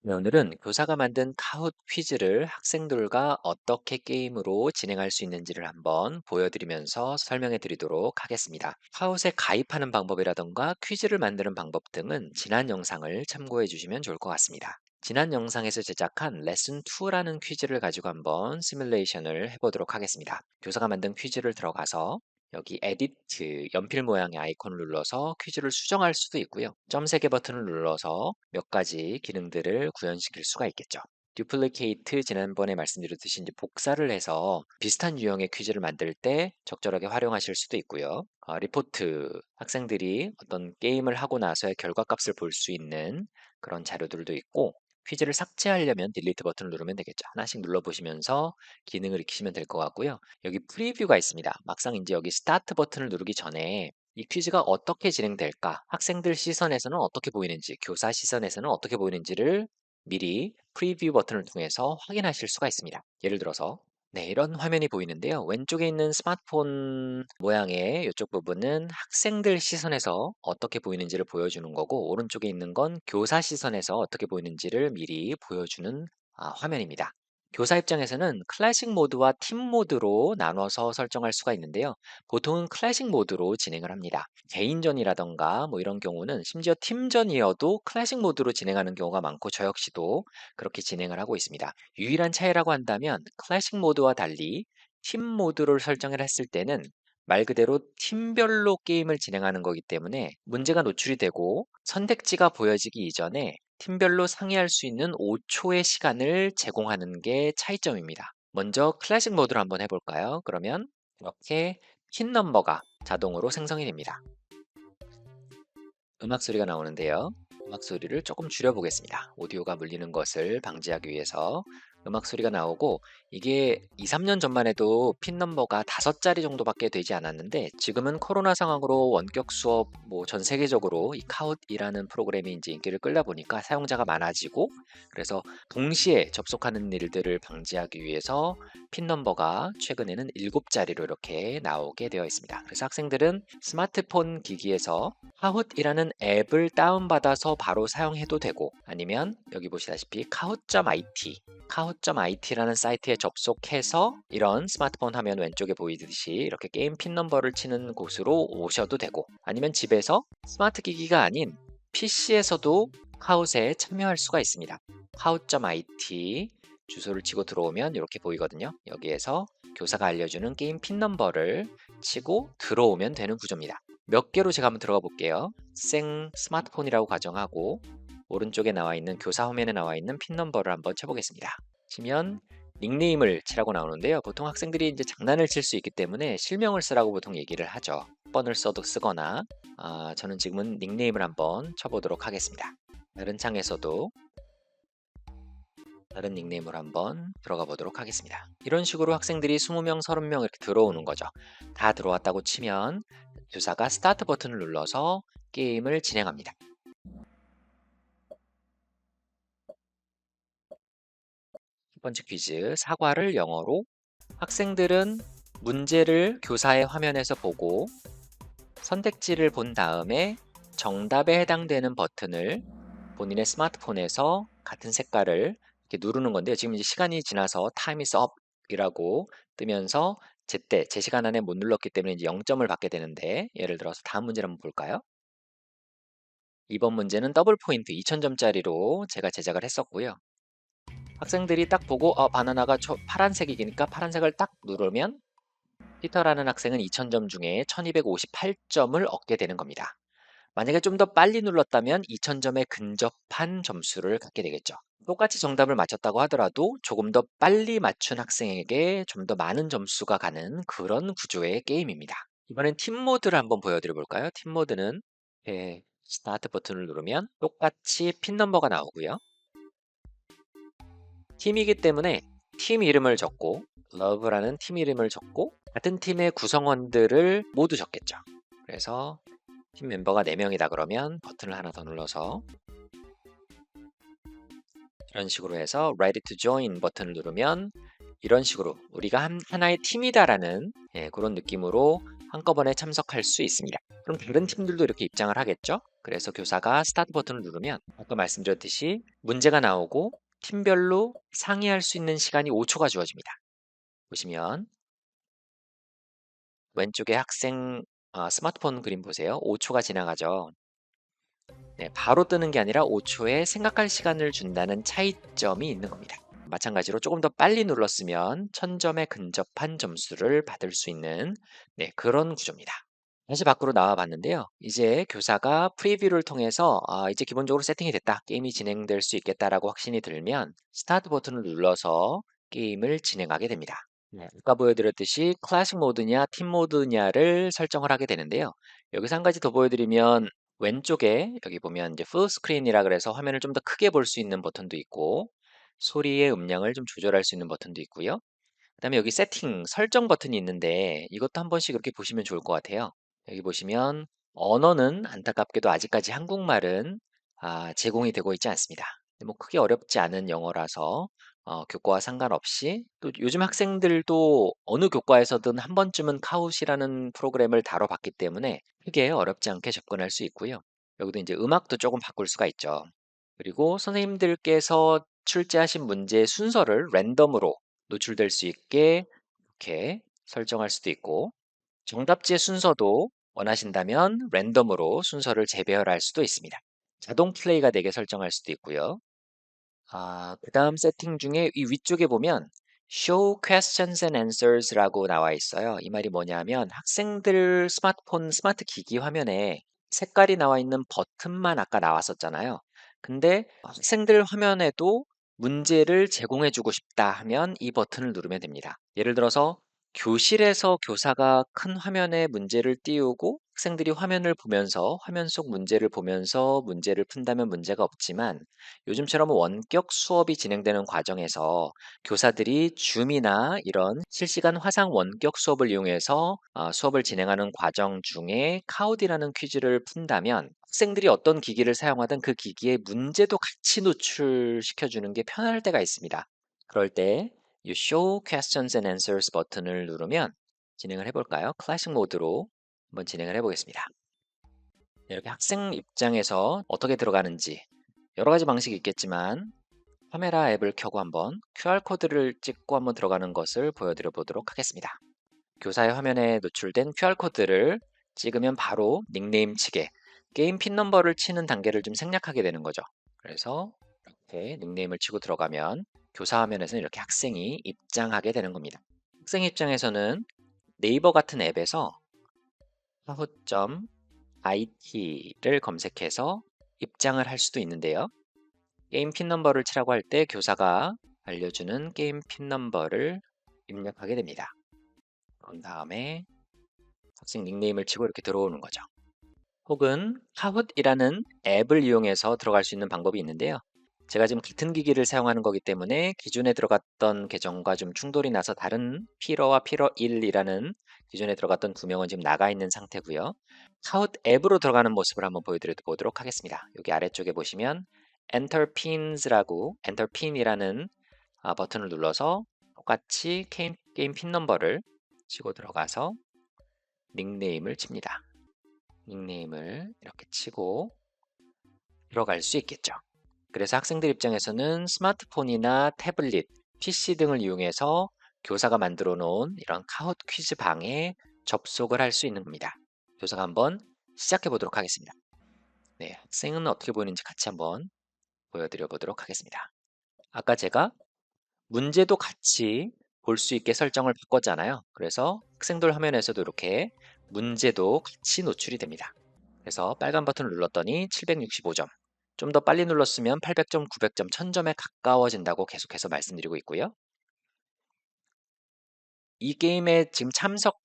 네, 오늘은 교사가 만든 카헛 퀴즈를 학생들과 어떻게 게임으로 진행할 수 있는지를 한번 보여드리면서 설명해 드리도록 하겠습니다. 카헛에 가입하는 방법이라던가 퀴즈를 만드는 방법 등은 지난 영상을 참고해 주시면 좋을 것 같습니다. 지난 영상에서 제작한 레슨 2라는 퀴즈를 가지고 한번 시뮬레이션을 해보도록 하겠습니다. 교사가 만든 퀴즈를 들어가서 여기 에디트 연필 모양의 아이콘을 눌러서 퀴즈를 수정할 수도 있고요. 점 3개 버튼을 눌러서 몇 가지 기능들을 구현시킬 수가 있겠죠. 듀플리케이트 지난번에 말씀드렸듯이 이제 복사를 해서 비슷한 유형의 퀴즈를 만들 때 적절하게 활용하실 수도 있고요. 리포트 학생들이 어떤 게임을 하고 나서의 결과값을 볼 수 있는 그런 자료들도 있고 퀴즈를 삭제하려면 딜리트 버튼을 누르면 되겠죠. 하나씩 눌러보시면서 기능을 익히시면 될 것 같고요. 여기 프리뷰가 있습니다. 막상 이제 여기 스타트 버튼을 누르기 전에 이 퀴즈가 어떻게 진행될까? 학생들 시선에서는 어떻게 보이는지, 교사 시선에서는 어떻게 보이는지를 미리 프리뷰 버튼을 통해서 확인하실 수가 있습니다. 예를 들어서 네, 이런 화면이 보이는데요. 왼쪽에 있는 스마트폰 모양의 이쪽 부분은 학생들 시선에서 어떻게 보이는지를 보여주는 거고, 오른쪽에 있는 건 교사 시선에서 어떻게 보이는지를 미리 보여주는 화면입니다. 교사 입장에서는 클래식 모드와 팀 모드로 나눠서 설정할 수가 있는데요. 보통은 클래식 모드로 진행을 합니다. 개인전이라던가 뭐 이런 경우는 심지어 팀전이어도 클래식 모드로 진행하는 경우가 많고 저 역시도 그렇게 진행을 하고 있습니다. 유일한 차이라고 한다면 클래식 모드와 달리 팀 모드를 설정을 했을 때는 말 그대로 팀별로 게임을 진행하는 거기 때문에 문제가 노출이 되고 선택지가 보여지기 이전에 팀별로 상의할 수 있는 5초의 시간을 제공하는 게 차이점입니다. 먼저 클래식 모드로 한번 해볼까요? 그러면 이렇게 핀 넘버가 자동으로 생성이 됩니다. 음악 소리가 나오는데요. 음악 소리를 조금 줄여보겠습니다. 오디오가 물리는 것을 방지하기 위해서 음악 소리가 나오고 이게 2, 3년 전만 해도 핀 넘버가 5자리 정도밖에 되지 않았는데 지금은 코로나 상황으로 원격 수업 뭐 전 세계적으로 이 카웃이라는 프로그램이 이제 인기를 끌다 보니까 사용자가 많아지고 그래서 동시에 접속하는 일들을 방지하기 위해서 핀 넘버가 최근에는 7자리로 이렇게 나오게 되어 있습니다. 그래서 학생들은 스마트폰 기기에서 카훗이라는 앱을 다운받아서 바로 사용해도 되고 아니면 여기 보시다시피 kahoot.it라는 사이트에 접속해서 이런 스마트폰 화면 왼쪽에 보이듯이 이렇게 게임 핀 넘버를 치는 곳으로 오셔도 되고 아니면 집에서 스마트 기기가 아닌 PC에서도 카웃에 참여할 수가 있습니다. kahoot.it 주소를 치고 들어오면 이렇게 보이거든요. 여기에서 교사가 알려주는 게임 핀 넘버를 치고 들어오면 되는 구조입니다. 몇 개로 제가 한번 들어가 볼게요. 생 스마트폰이라고 가정하고 오른쪽에 나와 있는 교사 화면에 나와 있는 핀 넘버를 한번 쳐보겠습니다. 치면 닉네임을 치라고 나오는데요. 보통 학생들이 이제 장난을 칠 수 있기 때문에 실명을 쓰라고 보통 얘기를 하죠. 번을 써도 쓰거나 저는 지금은 닉네임을 한번 쳐보도록 하겠습니다. 다른 창에서도 다른 닉네임으로 한번 들어가 보도록 하겠습니다. 이런 식으로 학생들이 20명, 30명 이렇게 들어오는 거죠. 다 들어왔다고 치면 교사가 스타트 버튼을 눌러서 게임을 진행합니다. 첫 번째 퀴즈, 사과를 영어로 학생들은 문제를 교사의 화면에서 보고 선택지를 본 다음에 정답에 해당되는 버튼을 본인의 스마트폰에서 같은 색깔을 이렇게 누르는 건데요. 지금 이제 시간이 지나서 time is up 이라고 뜨면서 제때, 제 시간 안에 못 눌렀기 때문에 이제 0점을 받게 되는데 예를 들어서 다음 문제를 한번 볼까요? 이번 문제는 더블 포인트 2000점짜리로 제가 제작을 했었고요. 학생들이 딱 보고 바나나가 파란색이니까 파란색을 딱 누르면 피터라는 학생은 2000점 중에 1258점을 얻게 되는 겁니다. 만약에 좀 더 빨리 눌렀다면 2000점에 근접한 점수를 갖게 되겠죠. 똑같이 정답을 맞췄다고 하더라도 조금 더 빨리 맞춘 학생에게 좀 더 많은 점수가 가는 그런 구조의 게임입니다. 이번엔 팀 모드를 한번 보여드려 볼까요? 팀 모드는 스타트 버튼을 누르면 똑같이 핀 넘버가 나오고요. 팀이기 때문에 팀 이름을 적고 love라는 팀 이름을 적고 같은 팀의 구성원들을 모두 적겠죠. 그래서 팀 멤버가 4명이다 그러면 버튼을 하나 더 눌러서 이런 식으로 해서 Ready to Join 버튼을 누르면 이런 식으로 우리가 하나의 팀이다라는 그런 느낌으로 한꺼번에 참석할 수 있습니다. 그럼 다른 팀들도 이렇게 입장을 하겠죠? 그래서 교사가 스타트 버튼을 누르면 아까 말씀드렸듯이 문제가 나오고 팀별로 상의할 수 있는 시간이 5초가 주어집니다. 보시면 왼쪽에 학생 스마트폰 그림 보세요. 5초가 지나가죠. 네, 바로 뜨는 게 아니라 5초의 생각할 시간을 준다는 차이점이 있는 겁니다. 마찬가지로 조금 더 빨리 눌렀으면 1000점에 근접한 점수를 받을 수 있는 그런 구조입니다. 다시 밖으로 나와 봤는데요. 이제 교사가 프리뷰를 통해서 이제 기본적으로 세팅이 됐다. 게임이 진행될 수 있겠다라고 확신이 들면 스타트 버튼을 눌러서 게임을 진행하게 됩니다. 네, 아까 보여드렸듯이 클래식 모드냐 팀 모드냐를 설정을 하게 되는데요. 여기서 한 가지 더 보여드리면 왼쪽에 여기 보면 이제 풀 스크린이라 그래서 화면을 좀 더 크게 볼 수 있는 버튼도 있고 소리의 음량을 좀 조절할 수 있는 버튼도 있고요. 그다음에 여기 세팅 설정 버튼이 있는데 이것도 한 번씩 이렇게 보시면 좋을 것 같아요. 여기 보시면 언어는 안타깝게도 아직까지 한국말은 제공이 되고 있지 않습니다. 뭐 크게 어렵지 않은 영어라서 교과와 상관없이 또 요즘 학생들도 어느 교과에서든 한 번쯤은 카웃이라는 프로그램을 다뤄봤기 때문에 크게 어렵지 않게 접근할 수 있고요. 여기도 이제 음악도 조금 바꿀 수가 있죠. 그리고 선생님들께서 출제하신 문제의 순서를 랜덤으로 노출될 수 있게 이렇게 설정할 수도 있고 정답지의 순서도 원하신다면 랜덤으로 순서를 재배열할 수도 있습니다. 자동 플레이가 되게 설정할 수도 있고요. 그 다음 세팅 중에 이 위쪽에 보면 Show Questions and Answers라고 나와 있어요. 이 말이 뭐냐면 학생들 스마트폰, 스마트 기기 화면에 색깔이 나와 있는 버튼만 아까 나왔었잖아요. 근데 학생들 화면에도 문제를 제공해주고 싶다 하면 이 버튼을 누르면 됩니다. 예를 들어서 교실에서 교사가 큰 화면에 문제를 띄우고 학생들이 화면을 보면서 화면 속 문제를 보면서 문제를 푼다면 문제가 없지만 요즘처럼 원격 수업이 진행되는 과정에서 교사들이 줌이나 이런 실시간 화상 원격 수업을 이용해서 수업을 진행하는 과정 중에 카우디라는 퀴즈를 푼다면 학생들이 어떤 기기를 사용하든 그 기기의 문제도 같이 노출시켜 주는 게 편할 때가 있습니다. 그럴 때 이 Show Questions and Answers 버튼을 누르면 진행을 해볼까요? 클래식 모드로 한번 진행을 해보겠습니다. 이렇게 학생 입장에서 어떻게 들어가는지 여러 가지 방식이 있겠지만 카메라 앱을 켜고 한번 QR코드를 찍고 한번 들어가는 것을 보여드려 보도록 하겠습니다. 교사의 화면에 노출된 QR코드를 찍으면 바로 닉네임 치게 게임 핀 넘버를 치는 단계를 좀 생략하게 되는 거죠. 그래서 이렇게 닉네임을 치고 들어가면 교사 화면에서는 이렇게 학생이 입장하게 되는 겁니다. 학생 입장에서는 네이버 같은 앱에서 kahoot.it를 검색해서 입장을 할 수도 있는데요. 게임 핀 넘버를 치라고 할 때 교사가 알려주는 게임 핀 넘버를 입력하게 됩니다. 그런 다음에 학생 닉네임을 치고 이렇게 들어오는 거죠. 혹은 카훗이라는 앱을 이용해서 들어갈 수 있는 방법이 있는데요. 제가 지금 같은 기기를 사용하는 거기 때문에 기존에 들어갔던 계정과 좀 충돌이 나서 다른 피러와 피러 1이라는 기존에 들어갔던 두 명은 지금 나가 있는 상태고요. 카훗 앱으로 들어가는 모습을 한번 보여드려 보도록 하겠습니다. 여기 아래쪽에 보시면 Enter Pins라고 Enter Pin이라는 버튼을 눌러서 똑같이 게임 핀 넘버를 치고 들어가서 닉네임을 칩니다. 닉네임을 이렇게 치고 들어갈 수 있겠죠. 그래서 학생들 입장에서는 스마트폰이나 태블릿, PC 등을 이용해서 교사가 만들어 놓은 이런 카헛 퀴즈 방에 접속을 할 수 있는 겁니다. 교사가 한번 시작해 보도록 하겠습니다. 네, 학생은 어떻게 보이는지 같이 한번 보여드려 보도록 하겠습니다. 아까 제가 문제도 같이 볼 수 있게 설정을 바꿨잖아요. 그래서 학생들 화면에서도 이렇게 문제도 같이 노출이 됩니다. 그래서 빨간 버튼을 눌렀더니 765점. 좀 더 빨리 눌렀으면 800점, 900점, 1000점에 가까워진다고 계속해서 말씀드리고 있고요. 이 게임에 지금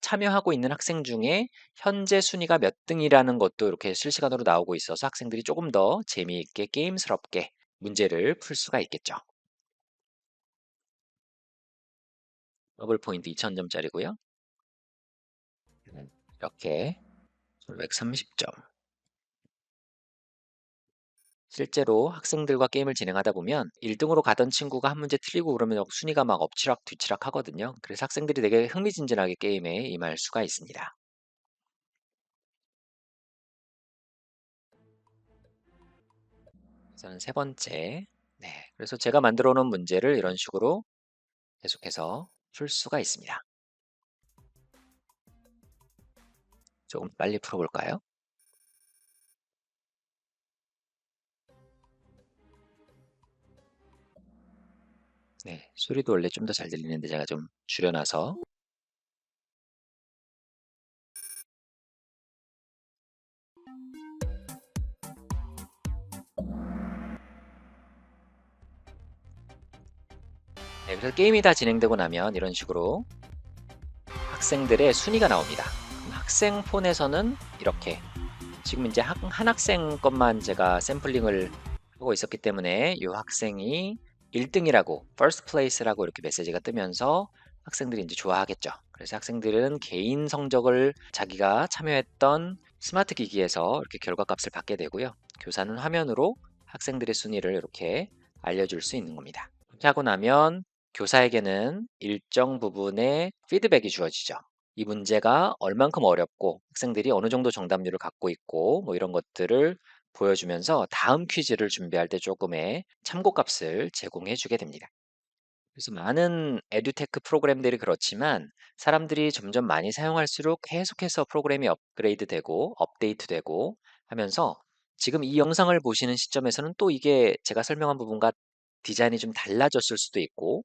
참여하고 있는 학생 중에 현재 순위가 몇 등이라는 것도 이렇게 실시간으로 나오고 있어서 학생들이 조금 더 재미있게 게임스럽게 문제를 풀 수가 있겠죠. 더블 포인트 2000점짜리고요. 이렇게 130점. 실제로 학생들과 게임을 진행하다 보면 1등으로 가던 친구가 한 문제 틀리고 그러면 순위가 막 엎치락 뒤치락 하거든요. 그래서 학생들이 되게 흥미진진하게 게임에 임할 수가 있습니다. 우선 세 번째. 네. 그래서 제가 만들어 놓은 문제를 이런 식으로 계속해서 풀 수가 있습니다. 조금 빨리 풀어볼까요? 네. 소리도 원래 좀 더 잘 들리는데 제가 좀 줄여놔서. 네. 그래서 게임이 다 진행되고 나면 이런 식으로 학생들의 순위가 나옵니다. 그럼 학생 폰에서는 이렇게 지금 이제 한 학생 것만 제가 샘플링을 하고 있었기 때문에 이 학생이 1등이라고 first place라고 이렇게 메시지가 뜨면서 학생들이 이제 좋아하겠죠. 그래서 학생들은 개인 성적을 자기가 참여했던 스마트 기기에서 이렇게 결과값을 받게 되고요. 교사는 화면으로 학생들의 순위를 이렇게 알려줄 수 있는 겁니다. 그렇게 하고 나면 교사에게는 일정 부분의 피드백이 주어지죠. 이 문제가 얼만큼 어렵고 학생들이 어느 정도 정답률을 갖고 있고 뭐 이런 것들을 보여주면서 다음 퀴즈를 준비할 때 조금의 참고값을 제공해 주게 됩니다. 그래서 많은 에듀테크 프로그램들이 그렇지만 사람들이 점점 많이 사용할수록 계속해서 프로그램이 업그레이드 되고 업데이트 되고 하면서 지금 이 영상을 보시는 시점에서는 또 이게 제가 설명한 부분과 디자인이 좀 달라졌을 수도 있고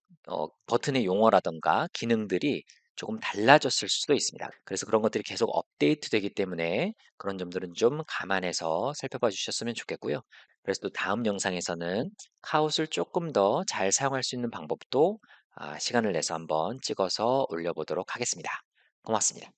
버튼의 용어라던가 기능들이 조금 달라졌을 수도 있습니다. 그래서 그런 것들이 계속 업데이트 되기 때문에 그런 점들은 좀 감안해서 살펴봐 주셨으면 좋겠고요. 그래서 또 다음 영상에서는 카웃을 조금 더 잘 사용할 수 있는 방법도 시간을 내서 한번 찍어서 올려보도록 하겠습니다. 고맙습니다.